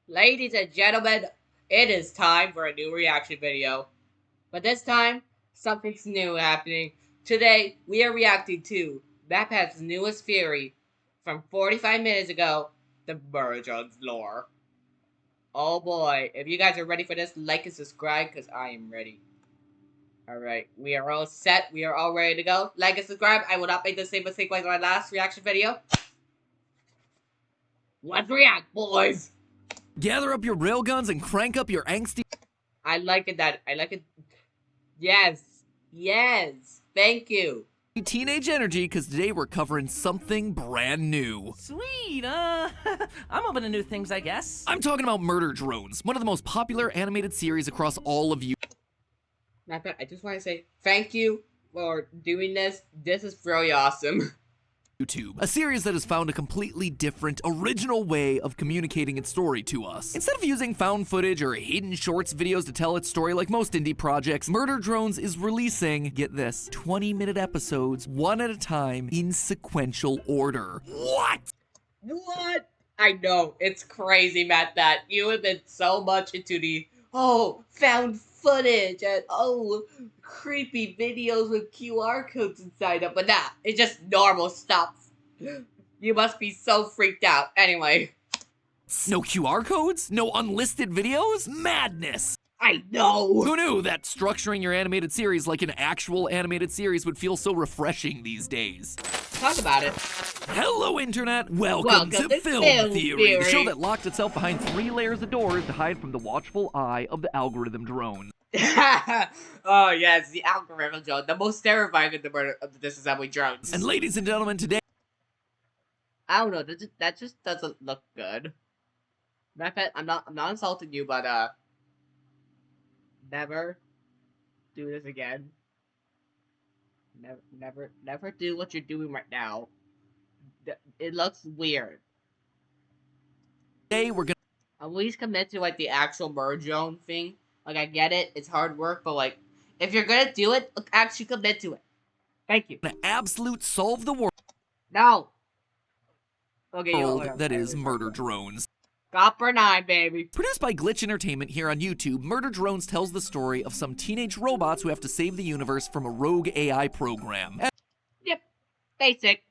Ladies and gentlemen, it is time for a new reaction video. But this time, something's new happening. Today, we are reacting to MatPat's newest theory from 45 minutes ago, the Mergeon's lore. Oh boy, if you guys are ready for this, like and subscribe because I am ready. Alright, we are all set. We are all ready to go. Like and subscribe. I will not make the same mistake like my last reaction video. Let's react, boys! Gather up your railguns and crank up your angsty. I like it that. I like it. Yes. Yes. Thank you. Teenage energy, because today we're covering something brand new. Sweet, I'm open to new things, I guess. I'm talking about Murder Drones, one of the most popular animated series across all of I just want to say thank you for doing this. This is really awesome. YouTube. A series that has found a completely different, original way of communicating its story to us. Instead of using found footage or hidden shorts videos to tell its story like most indie projects, Murder Drones is releasing, get this, 20-minute episodes, one at a time, in sequential order. What? What? I know, it's crazy, Matt, that you have been so much into the, found footage and, creepy videos with QR codes inside them, but nah, it's just normal stuff. You must be so freaked out. Anyway. No QR codes? No unlisted videos? Madness! I know! Who knew that structuring your animated series like an actual animated series would feel so refreshing these days? Talk about it. Hello, Internet! Welcome to Film Theory, the show that locked itself behind 3 layers of doors to hide from the watchful eye of the algorithm drone. Oh, yes, the algorithm drone, the most terrifying of the disassembly drones. And ladies and gentlemen, today... I don't know, that just doesn't look good. I'm not insulting you, but, never do this again. Never do what you're doing right now. It looks weird. Today we're gonna at least commit to like the actual merge zone thing. Like I get it, it's hard work, but like if you're gonna do it, actually commit to it. Thank you. absolute solve the world. No. Okay, That is Murder Drones. Copper 9, baby. Produced by Glitch Entertainment here on YouTube, Murder Drones tells the story of some teenage robots who have to save the universe from a rogue AI program. Yep. Basic.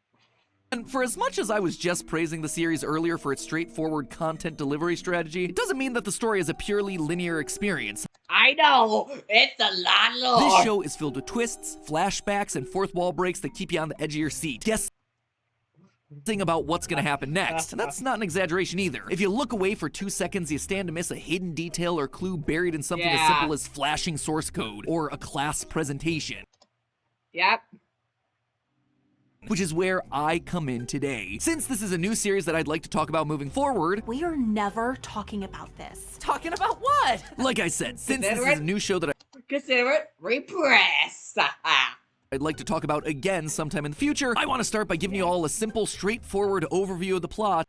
And for as much as I was just praising the series earlier for its straightforward content delivery strategy, it doesn't mean that the story is a purely linear experience. I know! It's a lot of lore! This show is filled with twists, flashbacks, and fourth wall breaks that keep you on the edge of your seat. Guessing about what's gonna happen next. And that's not an exaggeration either. If you look away for 2 seconds, you stand to miss a hidden detail or clue buried in something as simple as flashing source code or a class presentation. Yep. Which is where I come in today. Since this is a new series that I'd like to talk about moving forward, we are never talking about this. Talking about what? Like I said, since this is a new show that Consider it repressed. I'd like to talk about again sometime in the future, I want to start by giving you all a simple, straightforward overview of the plot.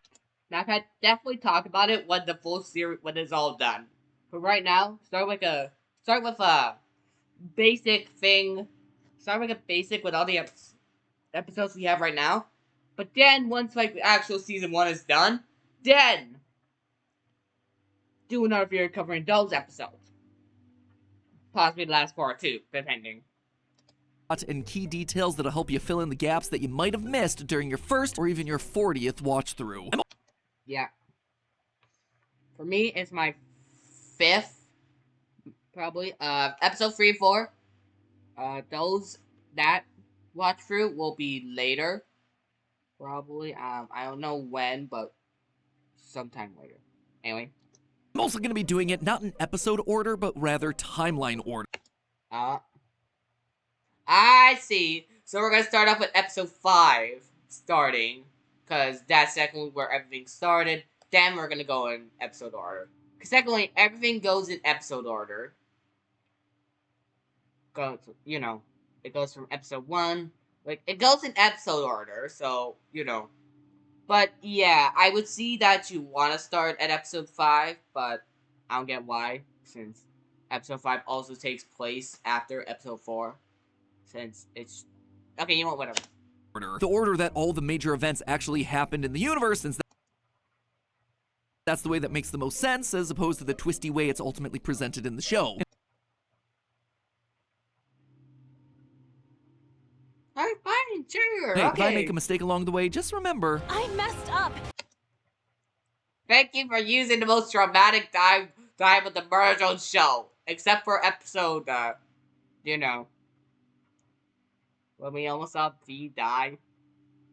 Now, I've definitely talk about it when the full series, when it's all done. But right now, start with a basic thing. Start with a basic with all the episodes we have right now. But then, once like the actual season 1 is done, then do another video covering those episodes. Possibly the last 4 or 2, depending. And key details that'll help you fill in the gaps that you might have missed during your first or even your 40th watch through. Yeah. For me, it's my 5th, probably. Episode 3 and 4. That watch through will be later. Probably. I don't know when, but sometime later. Anyway. I'm also going to be doing it not in episode order, but rather timeline order. I see. So we're going to start off with episode 5 starting. Because that's secondly where everything started. Then we're going to go in episode order. Because secondly, everything goes in episode order. You know, it goes from episode 1. Like, it goes in episode order, so, you know. But, yeah, I would see that you want to start at episode 5, but I don't get why, since episode 5 also takes place after episode 4. Since it's... Okay, you know what, whatever. The order that all the major events actually happened in the universe, since That's the way that makes the most sense, as opposed to the twisty way it's ultimately presented in the show. Alright, fine, sure, Hey, okay. if I make a mistake along the way, just remember... I messed up. Thank you for using the most dramatic time of the Murder Zone show. Except for episode, you know, when we almost saw B die.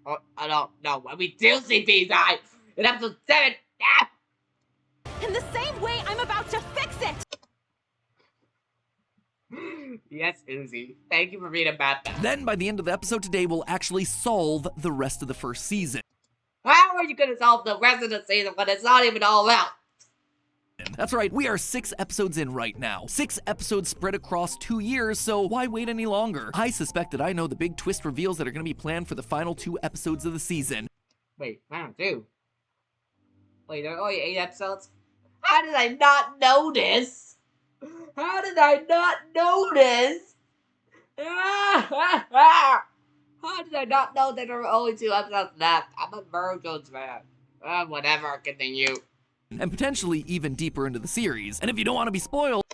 Oh, I don't know, when we do see B die! In episode 7! Ah! In the same way, I'm about to fix it. Yes, Uzi. Thank you for being a bad guy. Then, by the end of the episode today, we'll actually solve the rest of the first season. How are you gonna solve the rest of the season when it's not even all out? That's right, we are 6 episodes in right now. 6 episodes spread across 2 years, so why wait any longer? I suspect that I know the big twist reveals that are going to be planned for the final 2 episodes of the season. Wait, round 2? Wait, there are only 8 episodes? How did I not notice? How did I not notice? How did I not know that there were only 2 episodes left? I'm a Virgos fan. Whatever, continue. And potentially even deeper into the series. And if you don't want to be spoiled...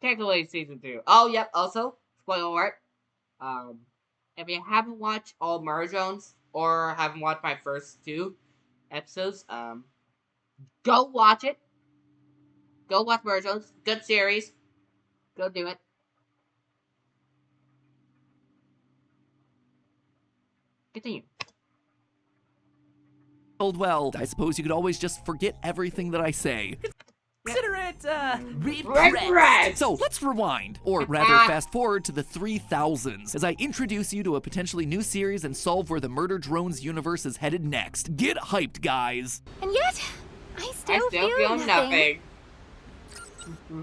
Technically season 2. Oh, yep, also, spoiler alert. If you haven't watched all Murder Zones, or haven't watched my first 2 episodes, go watch it. Go watch Murder Zones. Good series. Go do it. Continue. Well, I suppose you could always just forget everything that I say. Consider it, Regret. regret. So let's rewind, or rather fast forward to the 3000s, as I introduce you to a potentially new series and solve where the Murder Drones universe is headed next. Get hyped, guys! And yet, I still feel nothing.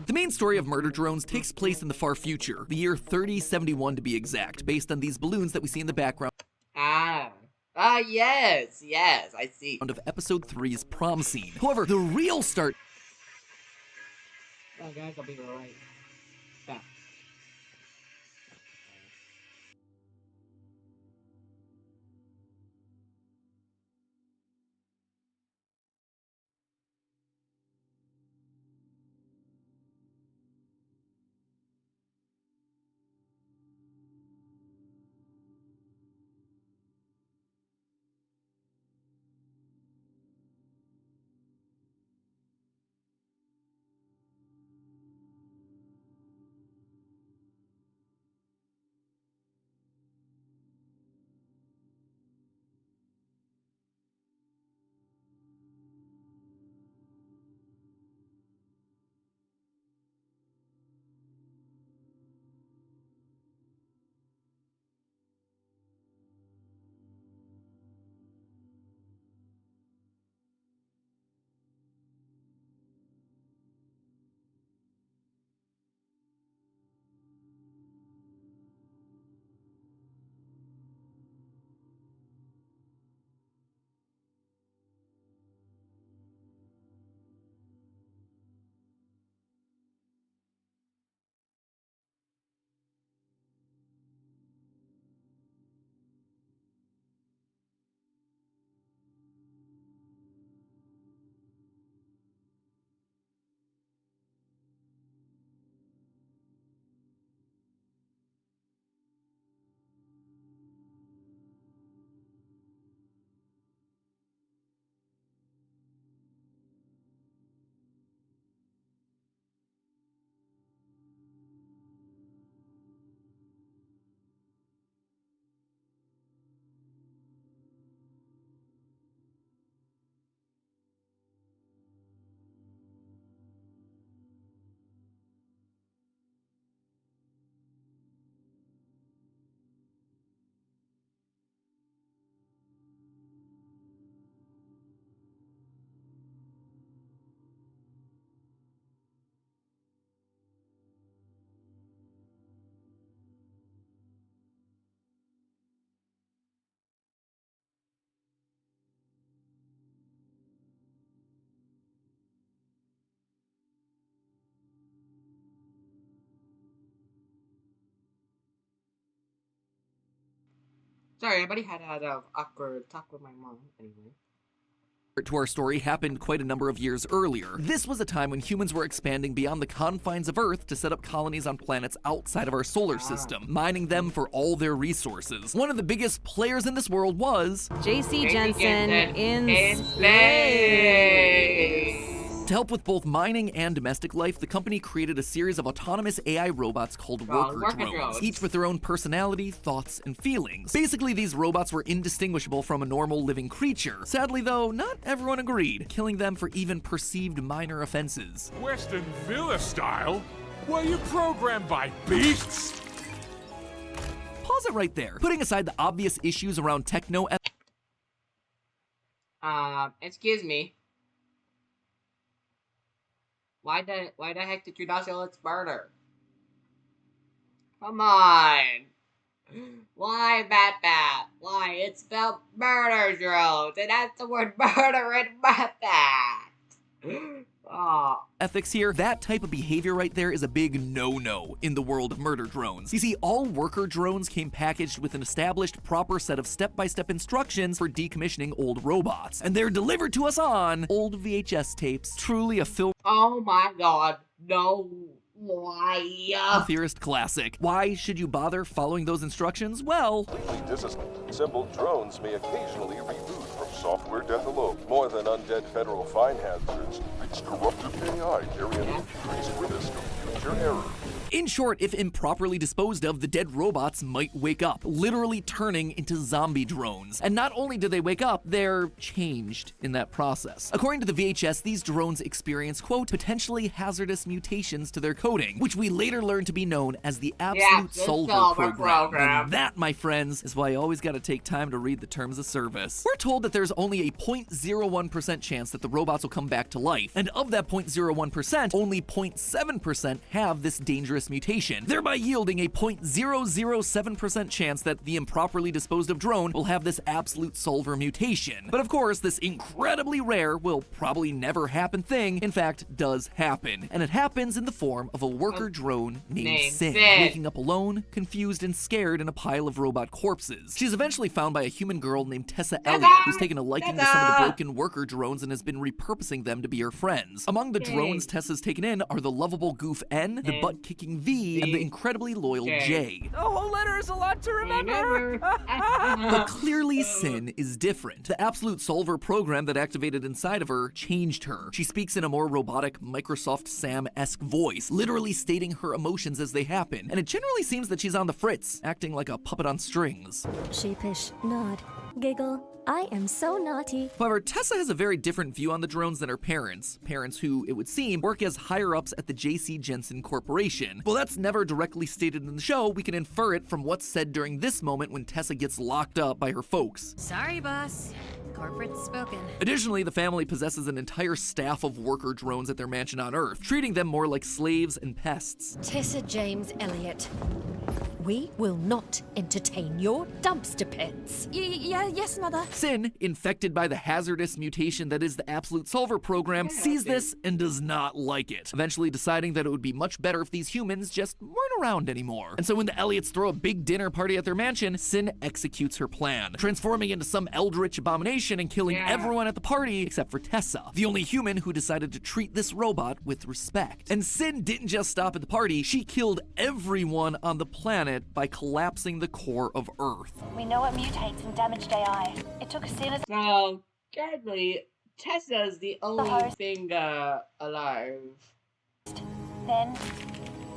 The main story of Murder Drones takes place in the far future, the year 3071 to be exact, based on these balloons that we see in the background Yes, I see. of episode 3's prom scene. However, the real start... Oh, guys, I'll be alright. Yeah. Sorry, everybody had an awkward talk with my mom, anyway. to our story happened quite a number of years earlier. This was a time when humans were expanding beyond the confines of Earth to set up colonies on planets outside of our solar system, mining them for all their resources. One of the biggest players in this world was JC Jensen in space. To help with both mining and domestic life, the company created a series of autonomous AI robots called worker drones, each with their own personality, thoughts, and feelings. Basically, these robots were indistinguishable from a normal living creature. Sadly, though, not everyone agreed, killing them for even perceived minor offenses. Western Villa style? Were you programmed by beasts? Pause it right there. Putting aside the obvious issues around techno. Excuse me. Why the heck did you not show it's murder? Come on. Why, Bat? Why? It's spelled murder drones, and that's the word murder in Bat. Oh. Ethics here, that type of behavior right there is a big no-no in the world of murder drones. You see, all worker drones came packaged with an established proper set of step-by-step instructions for decommissioning old robots, and they're delivered to us on old VHS tapes. Truly a film. Oh my god, no. Why? Theorist classic. Why should you bother following those instructions? Well, Completely disassembled drones may occasionally reboot from software death alone. More than undead federal fine hazards, its corrupted AI carry an increased risk of future error. in short, if improperly disposed of, the dead robots might wake up, literally turning into zombie drones. And not only do they wake up, they're changed in that process. According to the VHS, these drones experience, quote, potentially hazardous mutations to their coding, which we later learn to be known as the Absolute Solver program. And that, my friends, is why you always gotta take time to read the terms of service. We're told that there's only a 0.01% chance that the robots will come back to life, and of that 0.01%, only 0.7% have this dangerous mutation, thereby yielding a 0.007% chance that the improperly disposed of drone will have this Absolute Solver mutation. But of course, this incredibly rare, will probably never happen thing, in fact, does happen. And it happens in the form of a worker drone named Sin, waking up alone, confused, and scared in a pile of robot corpses. She's eventually found by a human girl named Tessa Elliott, who's taken a liking to some of the broken worker drones and has been repurposing them to be her friends. Among the drones Tessa's taken in are the lovable goof N, the butt-kicking V, and the incredibly loyal J. The whole letter is a lot to remember. But clearly Sin is different. The Absolute Solver program that activated inside of her changed her. She speaks in a more robotic Microsoft Sam-esque voice, literally stating her emotions as they happen, and it generally seems that she's on the fritz, acting like a puppet on strings. Sheepish, nod, giggle. I am so naughty. However, Tessa has a very different view on the drones than her parents who, it would seem, work as higher-ups at the JC Jensen Corporation. While that's never directly stated in the show, we can infer it from what's said during this moment when Tessa gets locked up by her folks. Sorry, boss. Corporate's spoken. Additionally, the family possesses an entire staff of worker drones at their mansion on Earth, treating them more like slaves and pests. Tessa James Elliott. We will not entertain your dumpster pits. Yes, Mother. Sin, infected by the hazardous mutation that is the Absolute Solver program, sees this and does not like it, eventually deciding that it would be much better if these humans just weren't around anymore. And so when the Elliots throw a big dinner party at their mansion, Sin executes her plan, transforming into some eldritch abomination and killing everyone at the party except for Tessa, the only human who decided to treat this robot with respect. And Sin didn't just stop at the party, she killed everyone on the planet by collapsing the core of Earth. We know it mutates and damaged AI. It took Sin as So, currently, Tessa's the only thing alive. then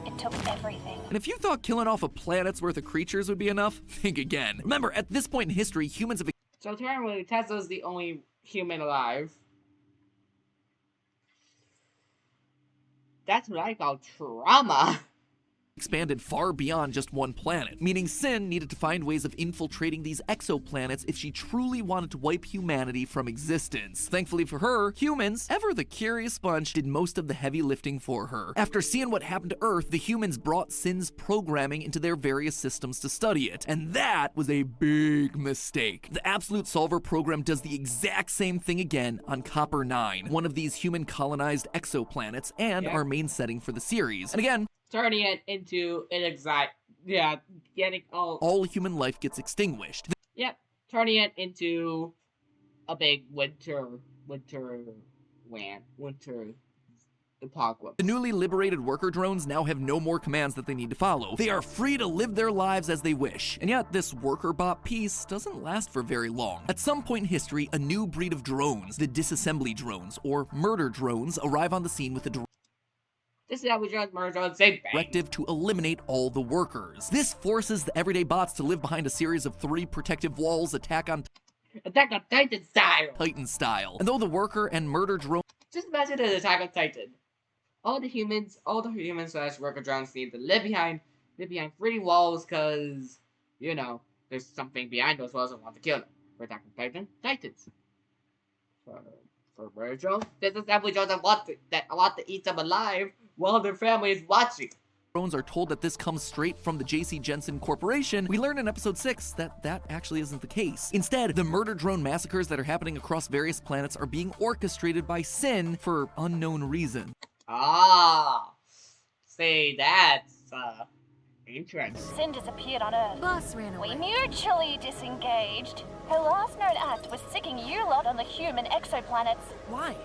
it took everything. And if you thought killing off a planet's worth of creatures would be enough, think again. Remember, at this point in history, humans have So currently, Tessa's the only human alive. That's what I call trauma. expanded far beyond just one planet, meaning Sin needed to find ways of infiltrating these exoplanets if she truly wanted to wipe humanity from existence. Thankfully for her, humans, ever the curious bunch, did most of the heavy lifting for her. After seeing what happened to Earth, the humans brought Sin's programming into their various systems to study it, and that was a big mistake. The Absolute Solver program does the exact same thing again on Copper 9, one of these human-colonized exoplanets, and our main setting for the series. And again, turning it into an exact, getting all human life gets extinguished. Turning it into a big winter winter apocalypse. The newly liberated worker drones now have no more commands that they need to follow. They are free to live their lives as they wish. And yet, this worker bot peace doesn't last for very long. At some point in history, a new breed of drones, the disassembly drones, or murder drones, arrive on the scene with a directive to eliminate all the workers. This forces the everyday bots to live behind a series of 3 protective walls, Attack on Titan style. And though the worker and murder drone Just imagine an Attack on Titan. All the humans slash worker drones need to live behind 3 walls, cause you know there's something behind those walls and want to kill them. For Attack on Titan, Titans. For murder drones, there's assembly drones that want to eat them alive while their family is watching. drones are told that this comes straight from the J.C. Jensen Corporation, we learn in episode 6 that that actually isn't the case. Instead, the murder drone massacres that are happening across various planets are being orchestrated by Sin for unknown reason. Ah, say that's interesting. Sin disappeared on Earth. Boss ran away. We mutually disengaged. Her last known act was sicking you lot on the human exoplanets. Why?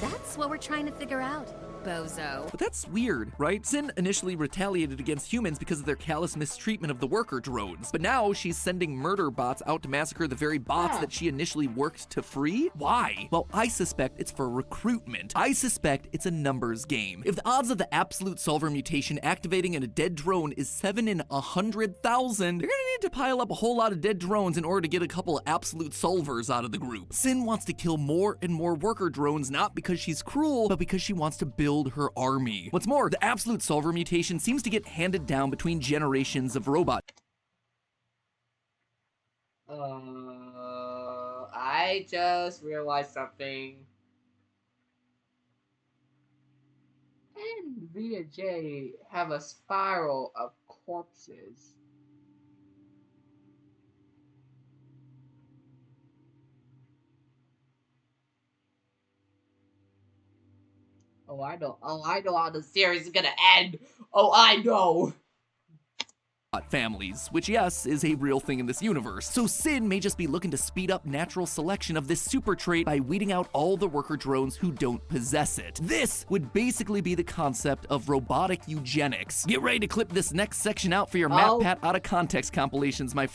That's what we're trying to figure out, bozo. But that's weird, right? Sin initially retaliated against humans because of their callous mistreatment of the worker drones, but now she's sending murder bots out to massacre the very bots that she initially worked to free? Why? Well, I suspect it's for recruitment. I suspect it's a numbers game. If the odds of the absolute solver mutation activating in a dead drone is 7 in 100,000, you're gonna need to pile up a whole lot of dead drones in order to get a couple of absolute solvers out of the group. Sin wants to kill more and more worker drones, not because she's cruel, but because she wants to build her army. What's more, the absolute solver mutation seems to get handed down between generations of robots. I just realized something. And V and J have a spiral of corpses. Oh, I know how the series is gonna end. Oh, I know. Families, which yes, is a real thing in this universe. So Sin may just be looking to speed up natural selection of this super trait by weeding out all the worker drones who don't possess it. This would basically be the concept of robotic eugenics. Get ready to clip this next section out for your MatPat out of context compilations, my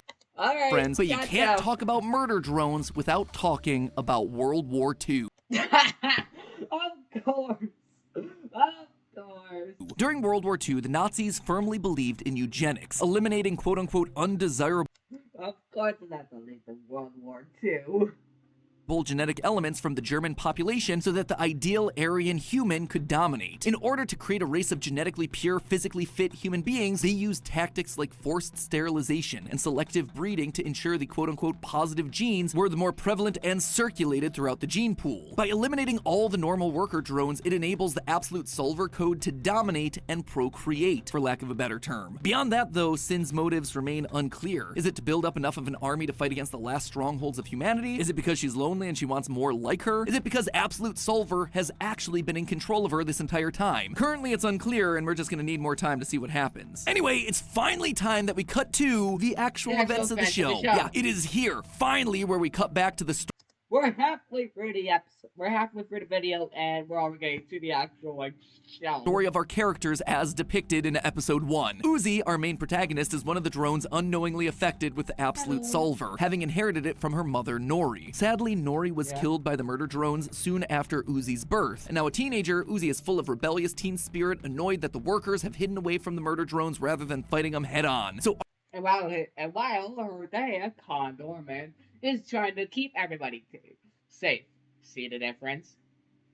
friends, but you can't talk about murder drones without talking about World War II. Of course. During World War II, the Nazis firmly believed in eugenics, eliminating quote-unquote undesirable Of course not believe in World War II. genetic elements from the German population so that the ideal Aryan human could dominate. In order to create a race of genetically pure, physically fit human beings, they used tactics like forced sterilization and selective breeding to ensure the quote-unquote positive genes were the more prevalent and circulated throughout the gene pool. By eliminating all the normal worker drones, it enables the absolute solver code to dominate and procreate, for lack of a better term. Beyond that, though, Sin's motives remain unclear. Is it to build up enough of an army to fight against the last strongholds of humanity? Is it because she's lonely and she wants more like her? Is it because Absolute Solver has actually been in control of her this entire time? Currently it's unclear, and we're just gonna need more time to see what happens. Anyway, it's finally time that we cut to the actual events of the show. Yeah, it is here, finally, where we cut back to the story. We're halfway through the episode. We're halfway through the video, and we're already getting to the actual show. Story of our characters as depicted in episode 1. Uzi, our main protagonist, is one of the drones unknowingly affected with the Absolute Solver, having inherited it from her mother, Nori. Sadly, Nori was killed by the murder drones soon after Uzi's birth. And now a teenager, Uzi is full of rebellious teen spirit, annoyed that the workers have hidden away from the murder drones rather than fighting them head on. So And while her dad, Condor Man, is trying to keep everybody safe. See the difference?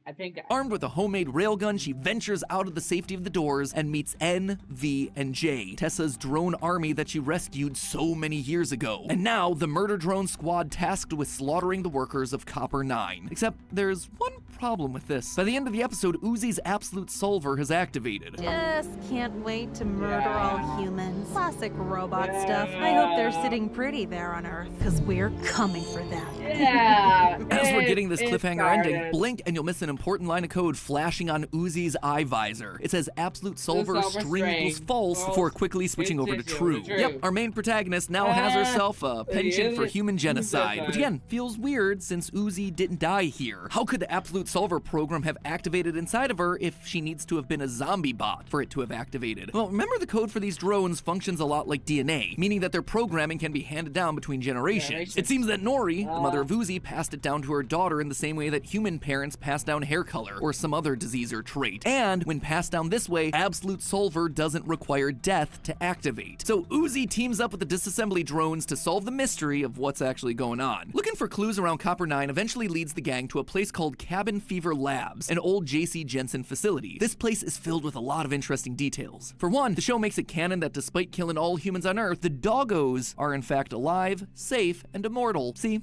I think armed with a homemade railgun, she ventures out of the safety of the doors and meets N, V, and J, Tessa's drone army that she rescued so many years ago. And now, the murder drone squad tasked with slaughtering the workers of Copper 9. Except, there's one problem with this. By the end of the episode, Uzi's Absolute Solver has activated. Just can't wait to murder all humans. Classic robot stuff. I hope they're sitting pretty there on Earth, because we're coming for them. Yeah. As we're getting this cliffhanger ending, blink and you'll miss an important line of code flashing on Uzi's eye visor. It says absolute solver string equals false before quickly switching over to true. Yep, our main protagonist now has herself a penchant for human genocide, which again feels weird since Uzi didn't die here. How could the absolute solver program have activated inside of her if she needs to have been a zombie bot for it to have activated? Well, remember the code for these drones functions a lot like DNA, meaning that their programming can be handed down between generations. It seems that Nori, the mother of Uzi, passed it down to her daughter in the same way that human parents pass down hair color or some other disease or trait. And when passed down this way, absolute solver doesn't require death to activate. So Uzi teams up with the disassembly drones to solve the mystery of what's actually going on. Looking for clues around Copper 9 eventually leads the gang to a place called Cabin Fever Labs, an old J.C. Jensen facility. This place is filled with a lot of interesting details. For one, the show makes it canon that despite killing all humans on Earth, the doggos are in fact alive, safe, and immortal. See,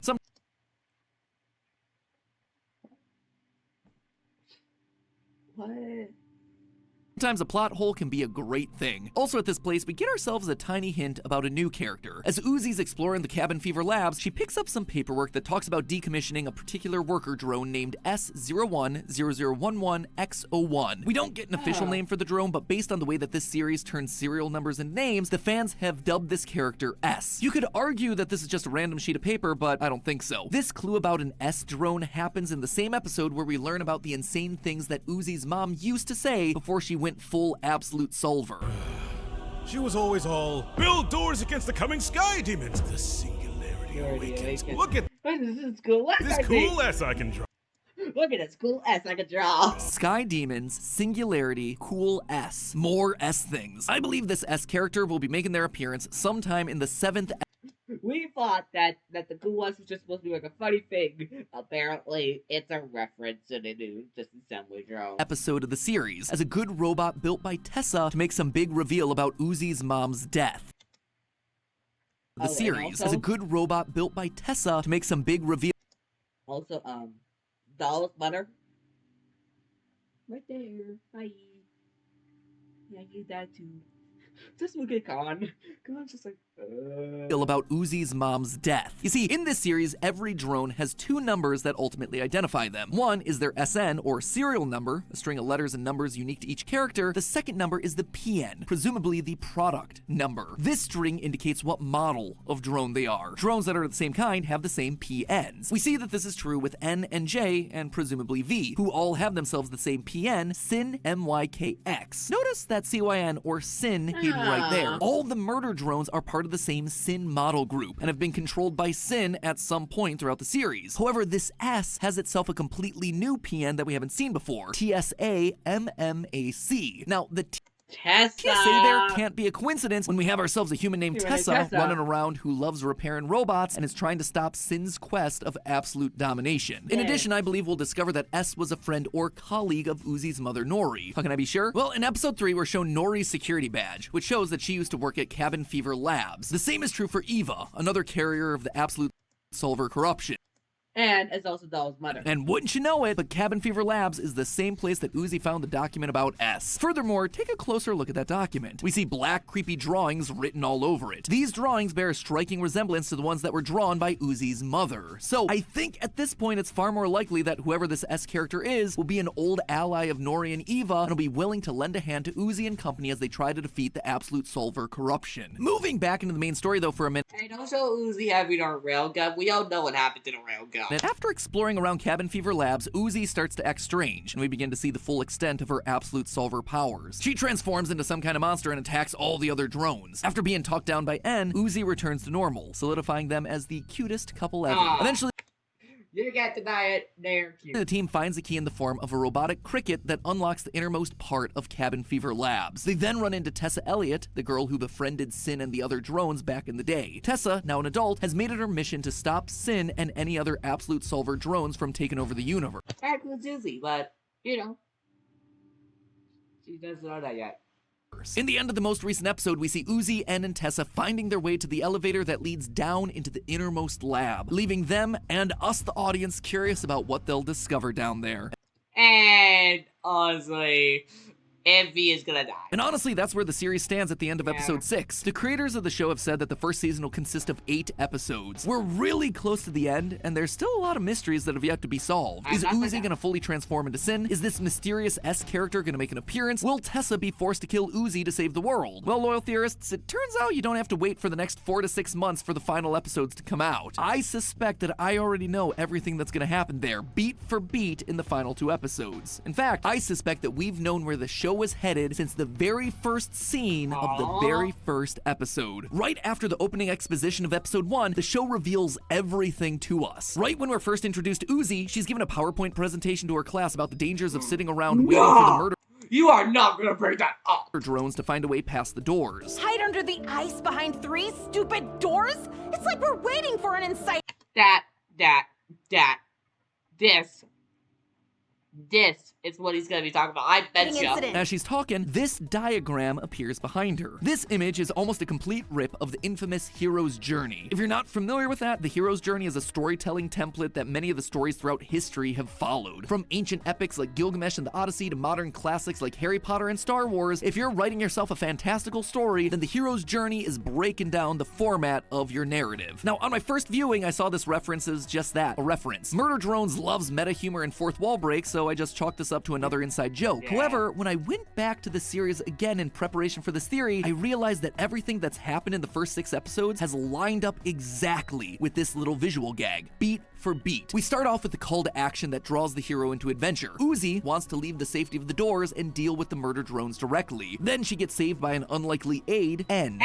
What? Sometimes a plot hole can be a great thing. Also at this place, we get ourselves a tiny hint about a new character. As Uzi's exploring the Cabin Fever Labs, she picks up some paperwork that talks about decommissioning a particular worker drone named S010011X01. We don't get an official name for the drone, but based on the way that this series turns serial numbers and names, the fans have dubbed this character S. You could argue that this is just a random sheet of paper, but I don't think so. This clue about an S drone happens in the same episode where we learn about the insane things that Uzi's mom used to say before she went full absolute solver. She was always all, build doors against the coming sky demons. The singularity awakens. Look at This is cool. this cool S I can draw. Look at this cool S I can draw. Sky Demons, Singularity, Cool S. More S things. I believe this S character will be making their appearance sometime in the 7th We thought that the cool S was just supposed to be like a funny thing. Apparently, it's a reference to the new disassembly drone. episode of the series, as a good robot built by Tessa to make some big reveal about Uzi's mom's death. The series, as a good robot built by Tessa to make some big reveal. Also, Doll's mother. Right there. Hi. Yeah, I use that too. Just look at Khan. Khan's just like, about Uzi's mom's death. You see, in this series, every drone has two numbers that ultimately identify them. One is their SN, or serial number, a string of letters and numbers unique to each character. The second number is the PN, presumably the product number. This string indicates what model of drone they are. Drones that are the same kind have the same PNs. We see that this is true with N and J, and presumably V, who all have themselves the same PN, SYN MYKX. Notice that CYN, or SYN, hidden right there. All the murder drones are part of the same SYN model group and have been controlled by SYN at some point throughout the series. However, this S has itself a completely new PN that we haven't seen before, TSA MMAC. Now, the Tessa. TSA there can't be a coincidence when we have ourselves a human named Tessa running around who loves repairing robots and is trying to stop SYN's quest of absolute domination. In addition, I believe we'll discover that S was a friend or colleague of Uzi's mother, Nori. How can I be sure? Well, in episode 3, we're shown Nori's security badge, which shows that she used to work at Cabin Fever Labs. The same is true for Eva, another carrier of the absolute solver corruption. And it's also Doll's mother. And wouldn't you know it, but Cabin Fever Labs is the same place that Uzi found the document about S. Furthermore, take a closer look at that document. We see black, creepy drawings written all over it. These drawings bear a striking resemblance to the ones that were drawn by Uzi's mother. So I think at this point it's far more likely that whoever this S character is will be an old ally of Nori and Eva and will be willing to lend a hand to Uzi and company as they try to defeat the absolute solver corruption. Moving back into the main story though for a minute. And also Uzi having our railgun. We all know what happened to the railgun. And after exploring around Cabin Fever Labs, Uzi starts to act strange, and we begin to see the full extent of her absolute solver powers. She transforms into some kind of monster and attacks all the other drones. After being talked down by N, Uzi returns to normal, solidifying them as the cutest couple ever. Eventually, you can't deny it, they're cute. the team finds a key in the form of a robotic cricket that unlocks the innermost part of Cabin Fever Labs. They then run into Tessa Elliott, the girl who befriended SYN and the other drones back in the day. Tessa, now an adult, has made it her mission to stop SYN and any other absolute solver drones from taking over the universe. That includes Uzi, but, you know, she doesn't know that yet. In the end of the most recent episode, we see Uzi, N, and Tessa finding their way to the elevator that leads down into the innermost lab, leaving them and us, the audience, curious about what they'll discover down there. And honestly, if V is gonna die. And honestly, that's where the series stands at the end of episode 6. The creators of the show have said that the first season will consist of 8 episodes. We're really close to the end, and there's still a lot of mysteries that have yet to be solved. Is Uzi gonna fully transform into Sin? Is this mysterious S character gonna make an appearance? Will Tessa be forced to kill Uzi to save the world? Well, loyal theorists, it turns out you don't have to wait for the next 4 to 6 months for the final episodes to come out. I suspect that I already know everything that's gonna happen there, beat for beat, in the final 2 episodes. In fact, I suspect that we've known where the show was headed since the very first scene of the very first episode. Right after the opening exposition of episode 1, the show reveals everything to us. Right when we're first introduced to Uzi, she's given a PowerPoint presentation to her class about the dangers of sitting around waiting for the murder. You are not gonna bring that up. Drones to find a way past the doors. Hide under the ice behind 3 stupid doors? It's like we're waiting for an incite. This is what he's gonna be talking about. I bet you. As she's talking, this diagram appears behind her. This image is almost a complete rip of the infamous hero's journey. If you're not familiar with that, the hero's journey is a storytelling template that many of the stories throughout history have followed. From ancient epics like Gilgamesh and the Odyssey to modern classics like Harry Potter and Star Wars, if you're writing yourself a fantastical story, then the hero's journey is breaking down the format of your narrative. Now, on my first viewing, I saw this reference as just that, a reference. Murder Drones loves meta humor and fourth wall breaks, so I just chalked this up to another inside joke. However, when I went back to the series again in preparation for this theory, I realized that everything that's happened in the first 6 episodes has lined up exactly with this little visual gag, beat for beat. We start off with the call to action that draws the hero into adventure. Uzi wants to leave the safety of the doors and deal with the murder drones directly. Then she gets saved by an unlikely aide, N.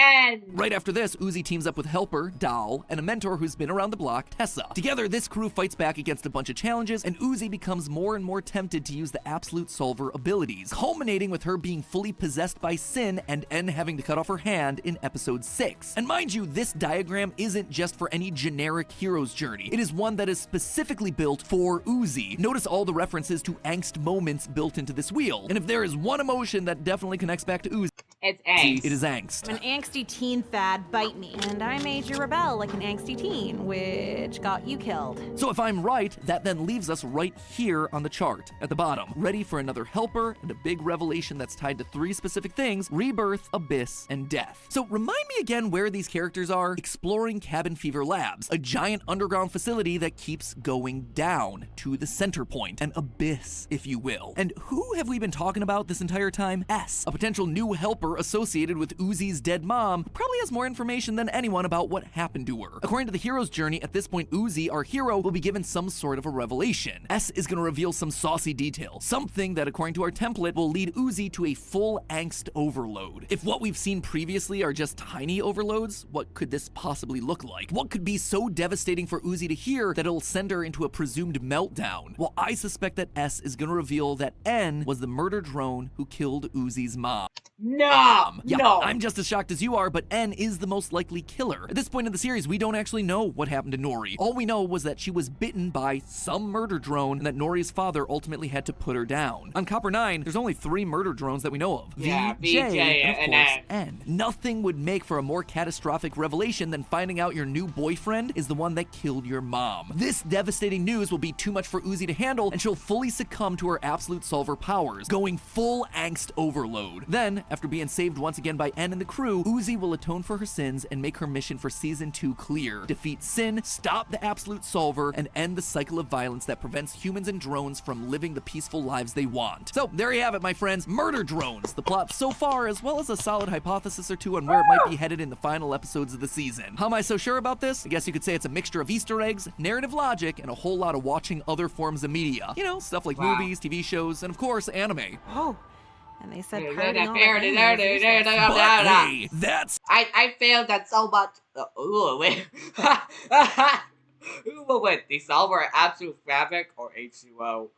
Right after this, Uzi teams up with helper, Dal, and a mentor who's been around the block, Tessa. Together, this crew fights back against a bunch of challenges, and Uzi becomes more and more tempted to use the Absolute Solver abilities, culminating with her being fully possessed by Sin and N having to cut off her hand in episode 6. And mind you, this diagram isn't just for any generic hero's journey. It is one that is specifically built for Uzi. Notice all the references to angst moments built into this wheel. And if there is one emotion that definitely connects back to Uzi, it's angst. It is angst. An angsty teen fad bite me, and I made you rebel like an angsty teen, which got you killed. So if I'm right, that then leaves us right here on the chart, at the bottom, ready for another helper and a big revelation that's tied to 3 specific things: rebirth, abyss, and death. So remind me again where these characters are. Exploring Cabin Fever Labs, a giant underground facility that keeps going down to the center point, an abyss, if you will. And who have we been talking about this entire time? S, a potential new helper associated with Uzi's dead mom, who probably has more information than anyone about what happened to her. According to the hero's journey, at this point, Uzi, our hero, will be given some sort of a revelation. S is going to reveal some saucy details, something that, according to our template, will lead Uzi to a full angst overload. If what we've seen previously are just tiny overloads, what could this possibly look like? What could be so devastating for Uzi to hear that it'll send her into a presumed meltdown? Well, I suspect that S is going to reveal that N was the murder drone who killed Uzi's mom. No! I'm just as shocked as you are, but N is the most likely killer. At this point in the series, we don't actually know what happened to Nori. All we know was that she was bitten by some murder drone and that Nori's father ultimately had to put her down. On Copper 9, there's only 3 murder drones that we know of. Yeah, V, J, and of course, N. N. Nothing would make for a more catastrophic revelation than finding out your new boyfriend is the one that killed your mom. This devastating news will be too much for Uzi to handle, and she'll fully succumb to her Absolute Solver powers, going full angst overload. Then, after being saved once again by N and the crew, Uzi will atone for her sins and make her mission for Season 2 clear. Defeat Sin, stop the Absolute Solver, and end the cycle of violence that prevents humans and drones from living the peaceful lives they want. So, there you have it, my friends. Murder Drones, the plot so far, as well as a solid hypothesis or two on where it might be headed in the final episodes of the season. How am I so sure about this? I guess you could say it's a mixture of Easter eggs, narrative logic, and a whole lot of watching other forms of media. You know, stuff like movies, TV shows, and of course, anime. Oh, and they said But hey, that's... I failed that so much. Wait. Wait, the solver Absolute Fabric or H2O?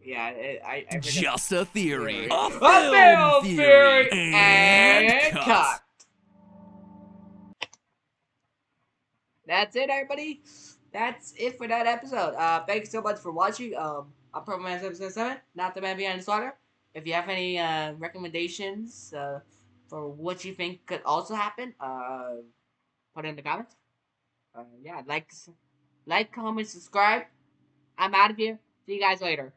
Yeah, I forget. Just a theory. A film theory and cut. That's it, everybody. That's it for that episode. Thank you so much for watching. I'm Purple episode 7, not the man behind the slaughter. If you have any recommendations for what you think could also happen, put it in the comments. Yeah, like, comment, subscribe. I'm out of here. See you guys later.